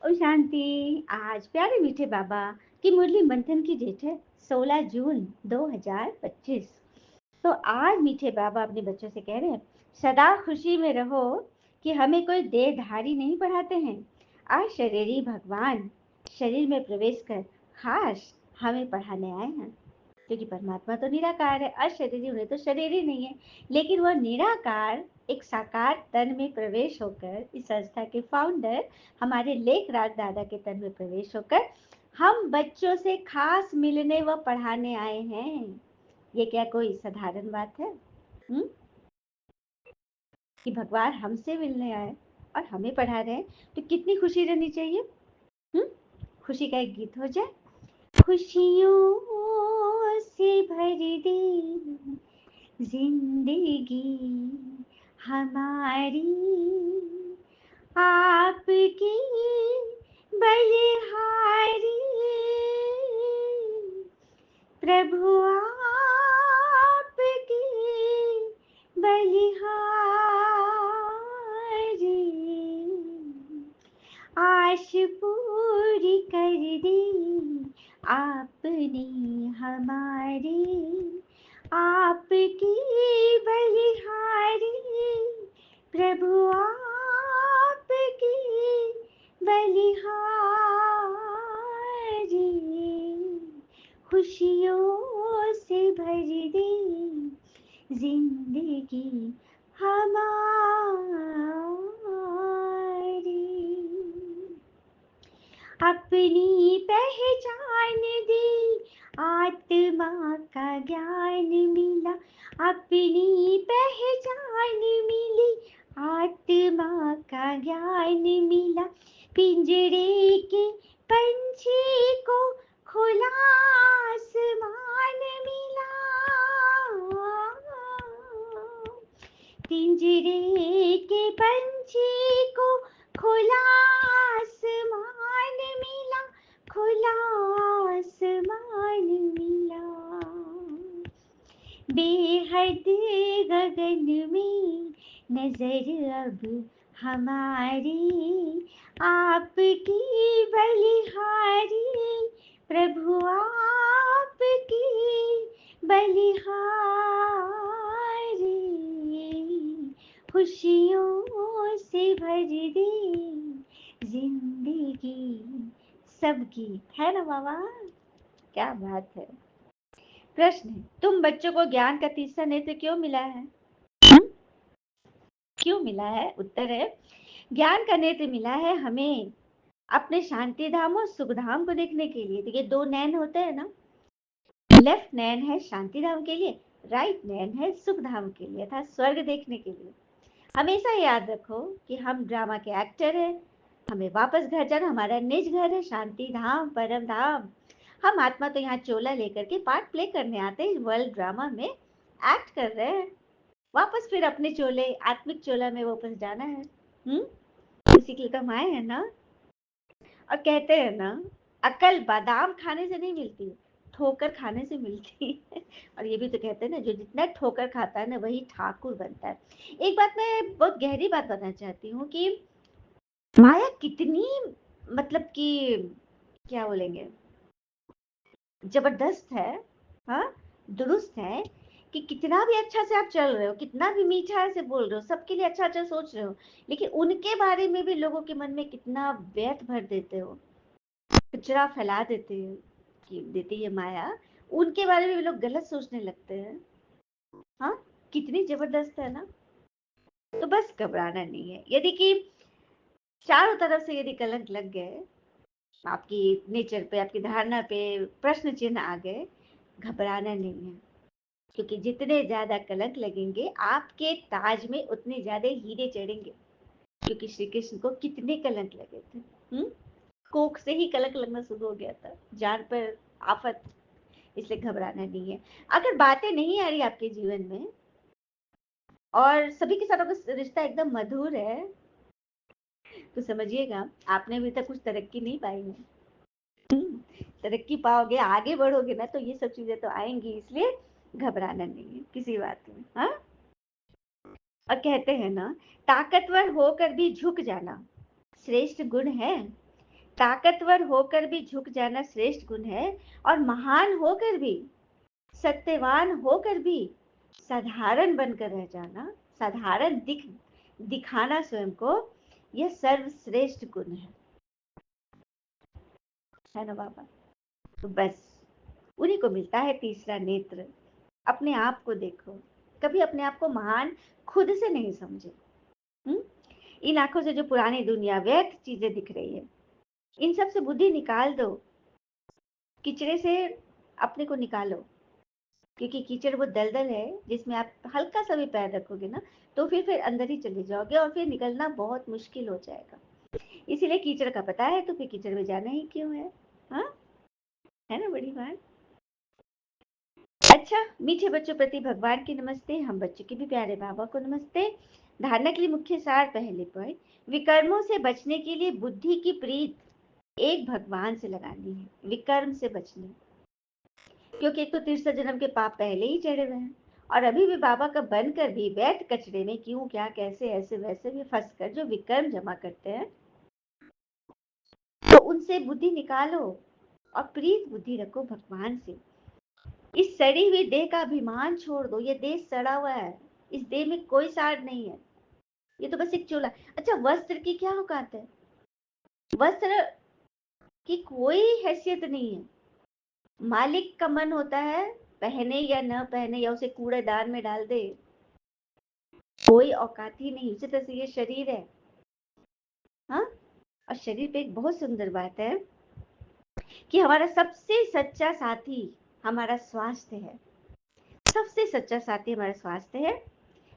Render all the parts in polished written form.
ओ शांति। आज प्यारे मीठे बाबा की मुरली मंथन की डेट है 16 जून 2025। तो आज मीठे बाबा अपने बच्चों से कह रहे हैं, सदा खुशी में रहो कि हमें कोई देहधारी नहीं पढ़ाते हैं। आज शरीरी भगवान शरीर में प्रवेश कर खास हमें पढ़ाने आए हैं, क्योंकि परमात्मा तो निराकार है, अशरीरी उन्हें तो शरीर ही नहीं है, लेकिन वह निराकार एक साकार तन में प्रवेश होकर इस संस्था के फाउंडर हमारे लेखराज दादा के तन में प्रवेश होकर हम बच्चों से खास मिलने व पढ़ाने आए हैं। ये क्या कोई साधारण बात है? हुँ? कि भगवान हमसे मिलने आए और हमें पढ़ा रहे हैं, तो कितनी खुशी रहनी चाहिए। हुँ? खुशी का एक गीत हो जाए। खुशियों से भर दे जिंदगी हमारी, आपकी बलिहारी, प्रभु आपकी बलिहारी, आश पूरी कर दी आपने हमारी, आपकी बलिहारी, प्रभु आपकी बलिहारी, खुशियों से भर दी जिंदगी हमारी, अपनी पहचान दी आत्मा का ज्ञान मिला, अपनी पहचान मिली आत्मा का ज्ञान मिला, पिंजरे के पंछी को खुला आसमान मिला, पिंजरे के पंछी को खुला आसमान मिला, खुला आसमान मिला, बेहद गगन में नजर अब हमारी, आपकी बलिहारी, प्रभु आपकी बलिहारी, खुशियों से भर दे जिंदगी सबकी। है ना बाबा? क्या बात है। प्रश्न है, तुम बच्चों को ज्ञान का तीसरा नेत्र क्यों मिला है? क्यों मिला है? उत्तर है, ज्ञान का नेत्र मिला है हमें अपने शांति धाम और सुख धाम को देखने के लिए। तो ये दो नैन होते हैं ना, लेफ्ट नैन है शांति धाम के लिए, राइट नैन है सुख धाम के लिए, अर्थात स्वर्ग देखने के लिए। हमेशा याद रखो कि हम ड्रामा के एक्टर हैं, हमें वापस घर जाना, हमारा निज घर है शांति धाम, परम धाम। हम आत्मा तो यहाँ चोला लेकर के पार्ट प्ले करने आते हैं, वर्ल्ड ड्रामा में एक्ट कर रहे हैं, वापस फिर अपने चोले आत्मिक चोला में वापस जाना है। उसी के लिए तो हम आए हैं ना। और कहते हैं ना, अकल बादाम खाने से नहीं मिलती, ठोकर खाने से मिलती है। और ये भी तो कहते हैं ना, जो जितना ठोकर खाता है ना वही ठाकुर बनता है। एक बात मैं बहुत गहरी बात बताना चाहती हूँ कि माया कितनी, मतलब कि क्या बोलेंगे, जबरदस्त है, हाँ, दुरुस्त है, कि कितना भी अच्छा से आप चल रहे हो, कितना भी मीठा से बोल रहे हो, सबके लिए अच्छा अच्छा सोच रहे हो, लेकिन उनके बारे में भी लोगों के मन में कितना व्यर्थ भर देते हो, कचरा फैला देते हैं, कि देती है माया, उनके बारे में भी लोग गलत सोचने लगते हैं। हाँ, कितनी जबरदस्त है ना। तो बस घबराना नहीं है, यदि कि चारों तरफ से यदि कलंक लग गए, आपकी नेचर पे, आपकी धारणा पे प्रश्न चिन्ह आ गए, घबराना नहीं है, क्योंकि जितने ज्यादा कलंक लगेंगे आपके ताज में उतने ज्यादा हीरे चढ़ेंगे। क्योंकि श्री कृष्ण को कितने कलंक लगे थे, कोख से ही कलंक लगना शुरू हो गया था, जान पर आफत। इसलिए घबराना नहीं है। अगर बातें नहीं आ रही आपके जीवन में और सभी के साथ आपका रिश्ता एकदम मधुर है, तो समझिएगा आपने अभी तक कुछ तरक्की नहीं पाई है। तरक्की पाओगे, आगे बढ़ोगे ना, तो ये सब चीजें तो आएंगी, इसलिए घबराना नहीं है किसी बात में। हाँ, और कहते हैं ना, ताकतवर होकर भी झुक जाना श्रेष्ठ गुण है, ताकतवर होकर भी झुक जाना श्रेष्ठ गुण है, और महान होकर भी, सत्यवान होकर भी साधारण बनकर रह जाना, साधारण दिखाना स्वयं को, यह सर्वश्रेष्ठ गुण है ना बाबा। तो बस उन्हीं को मिलता है तीसरा नेत्र। अपने आप को देखो, कभी अपने आप को महान खुद से नहीं समझे। हुँ? इन आंखों से जो पुरानी दुनिया व्यर्थ चीजें दिख रही है, इन सब से बुद्धि निकाल दो, कीचड़े से अपने को निकालो, क्योंकि कीचड़ वो दलदल है जिसमें आप हल्का सा भी पैर रखोगे ना, तो फिर अंदर ही चले जाओगे और फिर निकलना बहुत मुश्किल हो जाएगा। इसीलिए कीचड़ का पता है तो फिर कीचड़ में जाना ही क्यों है। हाँ, है ना बड़ी बात। अच्छा, मीठे बच्चों प्रति भगवान की नमस्ते, हम बच्चों के भी प्यारे बाबा को नमस्ते। धारणा के लिए मुख्य सार पहले पॉइंट, विकर्मों से बचने के लिए बुद्धि की प्रीत एक भगवान से लगानी है, विकर्म से बचने, क्योंकि एक तो 30 जन्म के पाप पहले ही चढ़े हुए हैं, और अभी भी बाबा का बनकर भी वैध कचरे में क्यों क्या कैसे ऐसे वैसे भी फंस कर जो विकर्म जमा करते हैं, तो उनसे बुद्धि निकालो और प्रीत बुद्धि रखो भगवान से। इस सड़ी हुई देह का अभिमान छोड़ दो, ये देह सड़ा हुआ है, इस देह में कोई सार नहीं है, ये तो बस एक चूल्हा। अच्छा, वस्त्र की क्या औकात है, वस्त्र की कोई हैसियत नहीं है। मालिक का मन होता है पहने या न पहने, या उसे कूड़ेदान में डाल दे, कोई औकात ही नहीं। उसी तरह से ये शरीर है। हाँ, और शरीर पे एक बहुत सुंदर बात है कि हमारा सबसे सच्चा साथी हमारा स्वास्थ्य है, सबसे सच्चा साथी हमारा स्वास्थ्य है।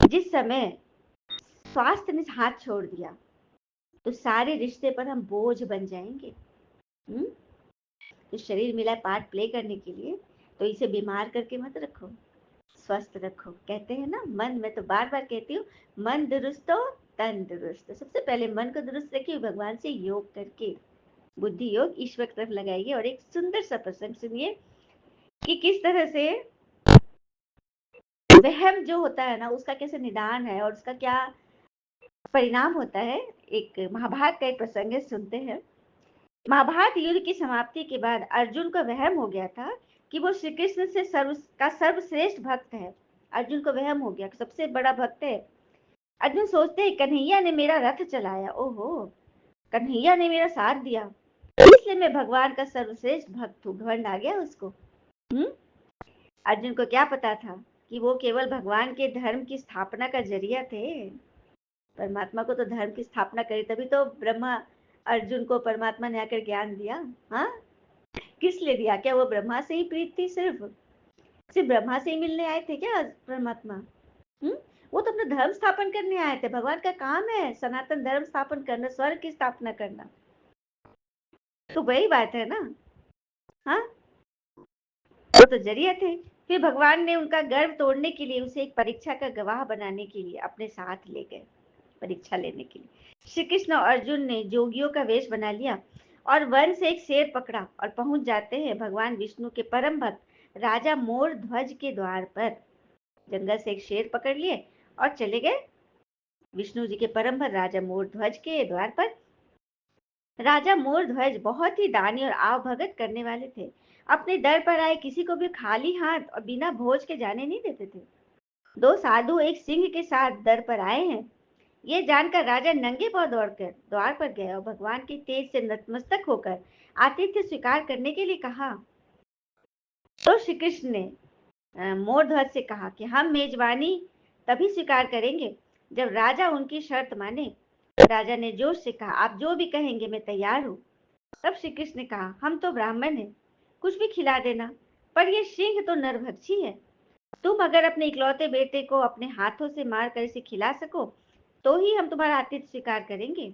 जिस समय स्वास्थ्य ने हाथ छोड़ दिया तो सारे रिश्ते पर हम बोझ बन जाएंगे। हम्म? तो शरीर मिला पार्ट प्ले करने के लिए, तो इसे बीमार करके मत रखो, स्वस्थ रखो। कहते हैं ना, मन, मैं तो बार बार कहती हूँ, मन दुरुस्त हो तन दुरुस्त। सबसे पहले मन को दुरुस्त रखिए भगवान से योग करके, बुद्धि योग ईश्वर की तरफ लगाइए। और एक सुंदर सा प्रसंग सुनिए कि किस तरह से वहम जो होता है ना, उसका कैसे निदान है और उसका क्या परिणाम होता है। एक महाभारत का एक प्रसंग है, सुनते हैं। महाभारत युद्ध की समाप्ति के बाद अर्जुन को वहम हो गया था कि वो श्री कृष्ण से सर्वश्रेष्ठ भक्त है। अर्जुन को वहम हो गया, सबसे बड़ा भक्त है। अर्जुन सोचते हैं कन्हैया ने मेरा रथ चलाया, ओहो, कन्हैया ने मेरा साथ दिया, इसलिए मैं भगवान का सर्वश्रेष्ठ भक्त हूँ। घमंड आ गया उसको। हम्म? अर्जुन को क्या पता था कि वो केवल भगवान के धर्म की स्थापना का जरिया थे। परमात्मा को तो धर्म की स्थापना करी, तभी तो ब्रह्मा अर्जुन को परमात्मा ने आकर ज्ञान दिया। हाँ, किस लिए दिया? क्या वो ब्रह्मा से ही प्रीत थी? सिर्फ ब्रह्मा से ही मिलने आए थे क्या परमात्मा? हम्म? वो तो अपना धर्म स्थापन करने आए थे। भगवान का काम है सनातन धर्म स्थापन करना, स्वर्ग की स्थापना करना। तो वही बात है ना। हाँ, वो तो जरिया थे। फिर भगवान ने उनका गर्व तोड़ने के लिए उसे एक परीक्षा का गवाह बनाने के लिए अपने साथ ले गए, परीक्षा लेने के लिए। श्री कृष्ण और अर्जुन ने जोगियों का वेश बना लिया और वन से एक शेर पकड़ा, और पहुंच जाते हैं भगवान विष्णु के परम भक्त राजा मोर ध्वज के द्वार पर। जंगल से एक शेर पकड़ लिए और चले गए विष्णु जी के परम भक्त राजा मोर ध्वज के द्वार पर। राजा मोर ध्वज बहुत ही दानी और आवभगत करने वाले थे। अपने दर पर आए किसी को भी खाली हाथ और बिना भोज के जाने नहीं देते थे। दो साधु एक सिंह के साथ दर पर आए हैं, ये जानकर राजा नंगे पांव दौड़कर द्वार पर गए और भगवान के तेज से नतमस्तक होकर आतिथ्य स्वीकार करने के लिए कहा। तो श्री कृष्ण ने मोर ध्वज से कहा कि हम मेजबानी तभी स्वीकार करेंगे जब राजा उनकी शर्त माने। राजा ने जोश से कहा, आप जो भी कहेंगे मैं तैयार हूँ। तब श्री कृष्ण ने कहा, हम तो ब्राह्मण हैं, कुछ भी खिला देना, पर यह सिंह तो नरभक्षी है। तुम अगर अपने इकलौते बेटे को अपने हाथों से मार कर इसे खिला सको तो ही हम तुम्हारा आतिथ्य स्वीकार करेंगे।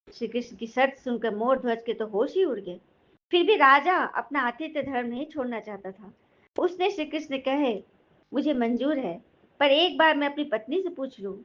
श्री कृष्ण की शर्त सुनकर मोर ध्वज के तो होश ही उड़ गए। फिर भी राजा अपना आतिथ्य धर्म नहीं छोड़ना चाहता था। उसने श्री कृष्ण से कहे, मुझे मंजूर है, पर एक बार मैं अपनी पत्नी से पूछ लूं।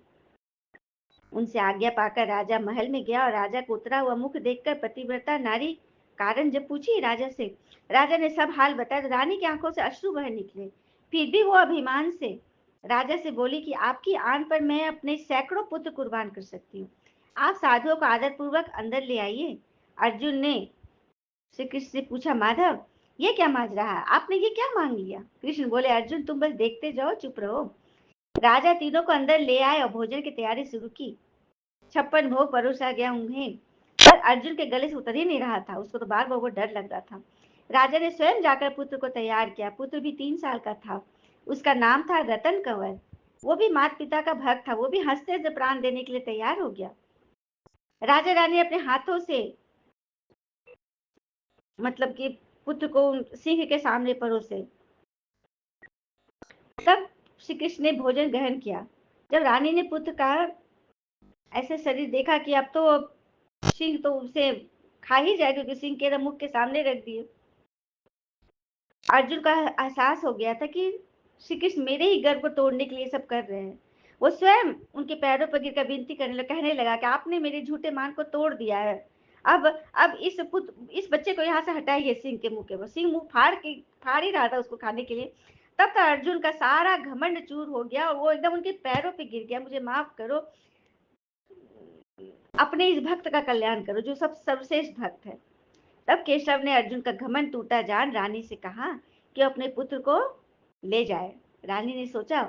उनसे आज्ञा पाकर राजा महल में गया और राजा को उतरा हुआ मुख देखकर पतिव्रता नारी कारण जब पूछी राजा से, राजा ने सब हाल बताया तो रानी की आंखों से अश्रु बह निकले। फिर भी वो अभिमान से राजा से बोली कि आपकी आन पर मैं अपने सैकड़ों पुत्र कुर्बान कर सकती हूँ। आप साधुओं को आदर पूर्वक अंदर ले आइए अर्जुन ने श्री कृष्ण से पूछा, माधव ये क्या माजरा है, आपने ये क्या मांग लिया? कृष्ण बोले, अर्जुन तुम बस देखते जाओ, चुप रहो। राजा तीनों को अंदर ले आए और भोजन की तैयारी शुरू की। 56 भोग परोसा गया उन्हें, पर अर्जुन के गले से उतर ही नहीं रहा था। उसको तो बार बार वो डर लग रहा था। राजा ने स्वयं जाकर पुत्र को तैयार किया। पुत्र भी 3 साल का था। उसका नाम था रतन कंवर। वो भी माता पिता का भक्त था। वो भी हंसते हंसते प्राण देने के लिए तैयार हो गया। राजा रानी अपने हाथों से मतलब कि पुत्र को सिंह के सामने परोसे। तब श्री कृष्ण ने भोजन ग्रहण किया। जब रानी ने पुत्र का ऐसे शरीर देखा कि अब तो सिंह तो उसे खा ही जाए, क्योंकि सिंह के मुख के सामने रख दिए। अर्जुन का एहसास हो गया था कि श्री कृष्ण मेरे ही गर्भ को तोड़ने के लिए सब कर रहे हैं। वो स्वयं उनके पैरों पर गिरकर विनती करने लगा, कहने लगा कि आपने मेरे झूठे मान को तोड़ दिया है। अब इस बच्चे को यहाँ से हटाइए। सिंह के मुंह के वो सिंह मुंह फाड़ ही रहा था उसको खाने के लिए। तब तक अर्जुन का सारा घमंड चूर हो गया और वो एकदम उनके पैरों पे गिर गया, मुझे माफ करो, अपने इस भक्त का कल्याण करो जो सब सर्वश्रेष्ठ भक्त है। तब केशव ने अर्जुन का घमंड टूटा जान रानी से कहा कि अपने पुत्र को ले जाए। रानी ने सोचा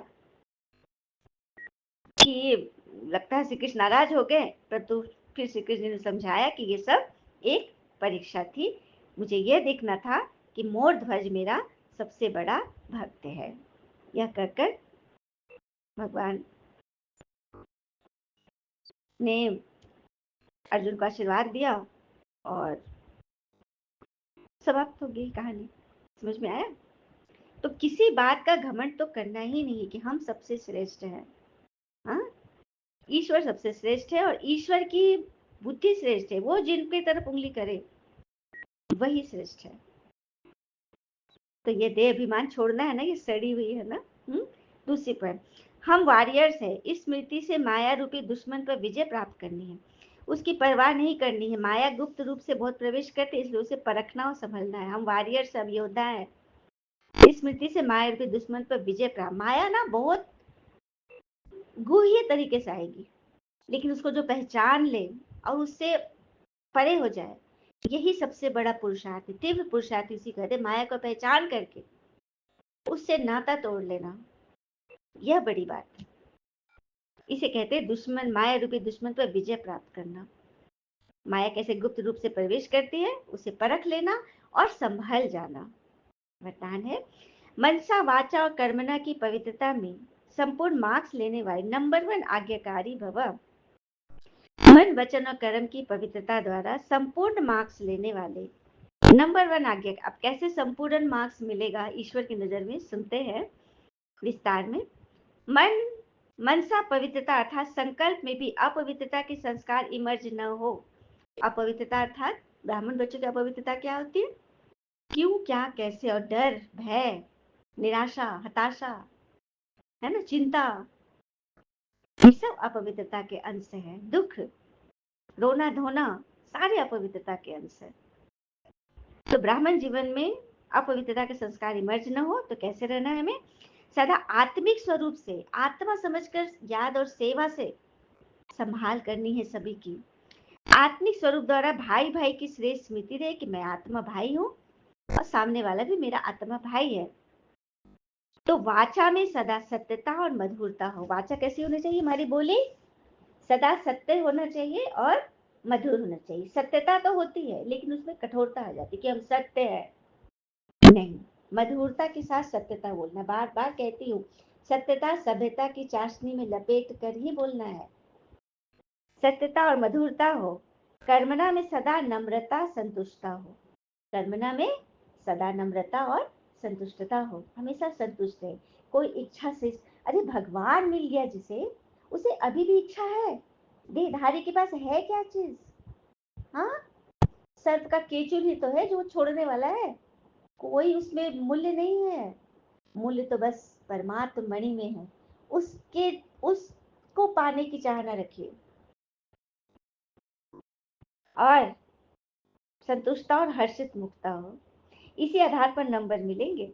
कि लगता है श्री कृष्ण नाराज हो गए, परंतु फिर श्री कृष्ण ने समझाया कि ये सब एक परीक्षा थी। मुझे यह देखना था कि मोर ध्वज मेरा सबसे बड़ा भक्त है। यह कहकर भगवान ने अर्जुन को आशीर्वाद दिया और समाप्त हो गई कहानी। समझ में आया? तो किसी बात का घमंड तो करना ही नहीं कि हम सबसे श्रेष्ठ हैं। हाँ, ईश्वर सबसे श्रेष्ठ है और ईश्वर की बुद्धि श्रेष्ठ है। वो जिनकी तरफ उंगली करे वही श्रेष्ठ है। तो ये देह अभिमान छोड़ना है ना, ये सड़ी हुई है ना। दूसरी पर हम वॉरियर्स है। इस स्मृति से माया रूपी दुश्मन पर विजय प्राप्त करनी है, उसकी परवाह नहीं करनी है। माया गुप्त रूप से बहुत प्रवेश करते, इसलिए उसे परखना और संभलना है। हम वॉरियर्स, हम योद्धा है। इस स्मृति से माया रूपी दुश्मन पर विजय प्राप्त। माया ना बहुत गुह्य तरीके से आएगी, लेकिन उसको जो पहचान ले और उससे परे हो जाए, यही सबसे बड़ा पुरुषार्थ है। तीव्र पुरुषार्थ इसी कहते, माया को पहचान करके उससे नाता तोड़ लेना, यह बड़ी बात है। इसे कहते हैं दुश्मन, माया रूपी दुश्मन पर विजय प्राप्त करना। माया कैसे गुप्त रूप से प्रवेश करती है, उसे परख लेना और संभल जाना। वरदान है, मनसा वाचा और कर्मणा की पवित्रता में संपूर्ण मार्क्स लेने वाले नंबर 1 आज्ञाकारी भव। मन वचन और कर्म की पवित्रता द्वारा संपूर्ण मार्क्स लेने वाले नंबर 1 आज्ञा। अब कैसे संपूर्ण मार्क्स मिलेगा ईश्वर की नजर में, सुनते हैं विस्तार में। मन, मनसा पवित्रता अर्थात संकल्प में भी अपवित्रता के संस्कार इमर्ज न हो। अपवित्रता अर्थात ब्राह्मण बच्चों की अपवित्रता क्या होती है? क्यों, क्या, कैसे और डर, भय, निराशा, हताशा, है ना, चिंता, ये सब अपवित्रता के अंश है। दुख, रोना धोना, सारे अपवित्रता के अंश है। तो ब्राह्मण जीवन में अपवित्रता के संस्कार इमर्ज न हो तो कैसे रहना है हमें? सदा आत्मिक स्वरूप से, आत्मा समझकर याद और सेवा से संभाल करनी है सभी की। आत्मिक स्वरूप द्वारा भाई भाई की श्रेष्ठ स्मृति रहे कि मैं आत्मा भाई हूँ और सामने वाला भी मेरा आत्मा भाई है। तो वाचा में सदा सत्यता और मधुरता हो। वाचा कैसी होनी चाहिए? हमारी बोली सदा सत्य होना चाहिए और मधुर होना चाहिए। सत्यता तो होती है लेकिन उसमें कठोरता आ जाती है कि हम सत्य है नहीं। मधुरता के साथ सत्यता बोलना, बार बार कहती हूँ, सत्यता सभ्यता की चाशनी में लपेट कर ही बोलना है। सत्यता और मधुरता हो। कर्मणा में सदा नम्रता संतुष्टता हो। कर्मणा में सदा नम्रता और संतुष्टता हो, हमेशा संतुष्ट है। कोई इच्छा से, अरे भगवान मिल गया जिसे, उसे अभी भी इच्छा है। देहधारी के पास है क्या चीज? हाँ, सर्प का केचुल ही तो है जो छोड़ने वाला है। कोई उसमें मूल्य नहीं है। मूल्य तो बस परमात्म मणि में है। उसके उसको पाने की चाहना रखिए और संतुष्टता और हर्षित मुक्ता हो। इसी आधार पर नंबर मिलेंगे।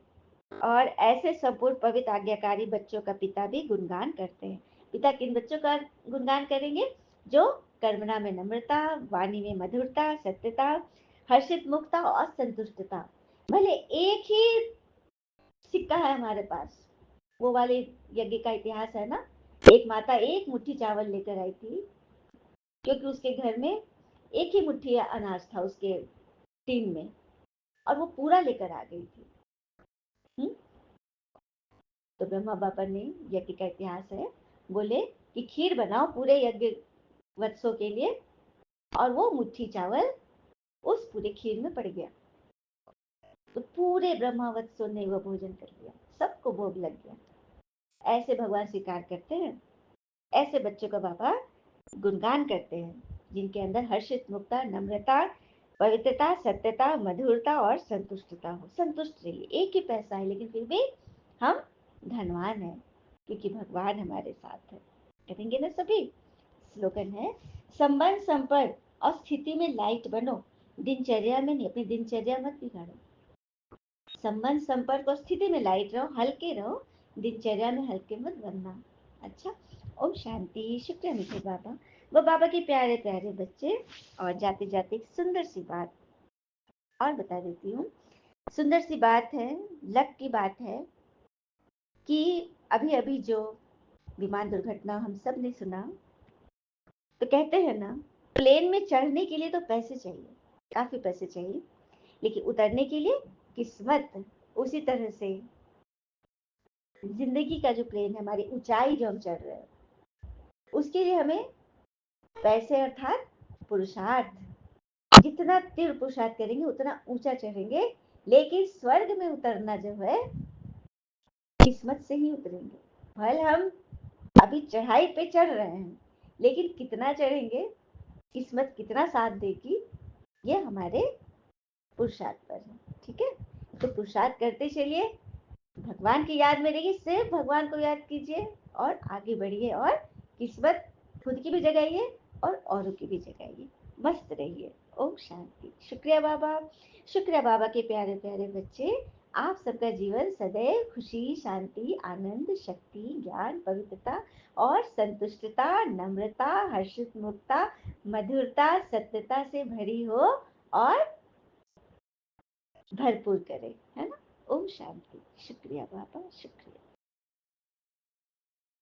और ऐसे संपूर्ण पवित्र आज्ञाकारी बच्चों का पिता भी गुणगान करते हैं। पिता किन बच्चों का गुणगान करेंगे? जो कर्मणा में नम्रता, वाणी में मधुरता, सत्यता, हर्षित मुक्ता और संतुष्टता। भले एक ही सिक्का है हमारे पास, वो वाले यज्ञ का इतिहास है ना। एक माता एक मुट्ठी चावल लेकर आई थी, क्योंकि उसके घर में एक ही मुट्ठी अनाज था उसके टीन में, और वो पूरा लेकर आ गई थी। हुँ? तो ब्रह्मा बाबा ने, यज्ञ का इतिहास है, बोले कि खीर बनाओ पूरे यज्ञ वत्सों के लिए, और वो मुट्ठी चावल उस पूरे खीर में पड़ गया। तो पूरे ब्रह्मावत्सों ने वो भोजन कर लिया, सबको भोग लग गया। ऐसे भगवान स्वीकार करते हैं, ऐसे बच्चों का बाबा गुणगान करते हैं, जिनके अंदर हर्षित मुक्ता, नम्रता, पवित्रता, सत्यता, मधुरता और संतुष्टता हो। संतुष्ट रहिए, एक ही पैसा है लेकिन फिर भी हम धनवान हैं, क्योंकि भगवान हमारे साथ है। करेंगे ना सभी? स्लोगन है, संबंध संपर्क और स्थिति में लाइट बनो, दिनचर्या में नहीं, अपनी दिनचर्या मत बिगाड़ो। संबंध संपर्क और स्थिति में लाइट रहो, हल्के रहो, दिनचर्या में हल्के मत बनना। अच्छा, ओम शांति। शुक्र है मीठे बाबा, वो बाबा के प्यारे प्यारे बच्चे। और जाते जाते एक सुंदर सी बात और बता देती हूँ। सुंदर सी बात है, लक की बात है, कि अभी अभी जो विमान दुर्घटना हम सब ने सुना, तो कहते हैं ना, प्लेन में चढ़ने के लिए तो पैसे चाहिए, काफी पैसे चाहिए, लेकिन उतरने के लिए किस्मत। उसी तरह से जिंदगी का जो प्लेन है, हमारी ऊंचाई जो हम चढ़ रहे हैं, उसके लिए हमें पैसे अर्थात पुरुषार्थ, जितना तीव्र पुरुषार्थ करेंगे उतना ऊंचा चढ़ेंगे। लेकिन स्वर्ग में उतरना जो है, किस्मत से ही उतरेंगे। भले हम अभी चढ़ाई पे चढ़ रहे हैं, लेकिन कितना चढ़ेंगे, किस्मत कितना साथ देगी, ये हमारे पुरुषार्थ पर है। ठीक है, तो पुरुषार्थ करते चलिए, भगवान की याद में रहिए, सिर्फ भगवान को याद कीजिए और आगे बढ़िए, और किस्मत खुद की भी जगाइए और औरों की भी जगाइए। मस्त रहिए। ओम शांति। शुक्रिया बाबा। शुक्रिया बाबा के प्यारे प्यारे बच्चे। आप सबका जीवन सदैव खुशी, शांति, आनंद, शक्ति, ज्ञान, पवित्रता और संतुष्टता, नम्रता, हर्षित मुक्ता, मधुरता, सत्यता से भरी हो और भरपूर करे, है ना। ओम शांति। शुक्रिया बाबा, शुक्रिया।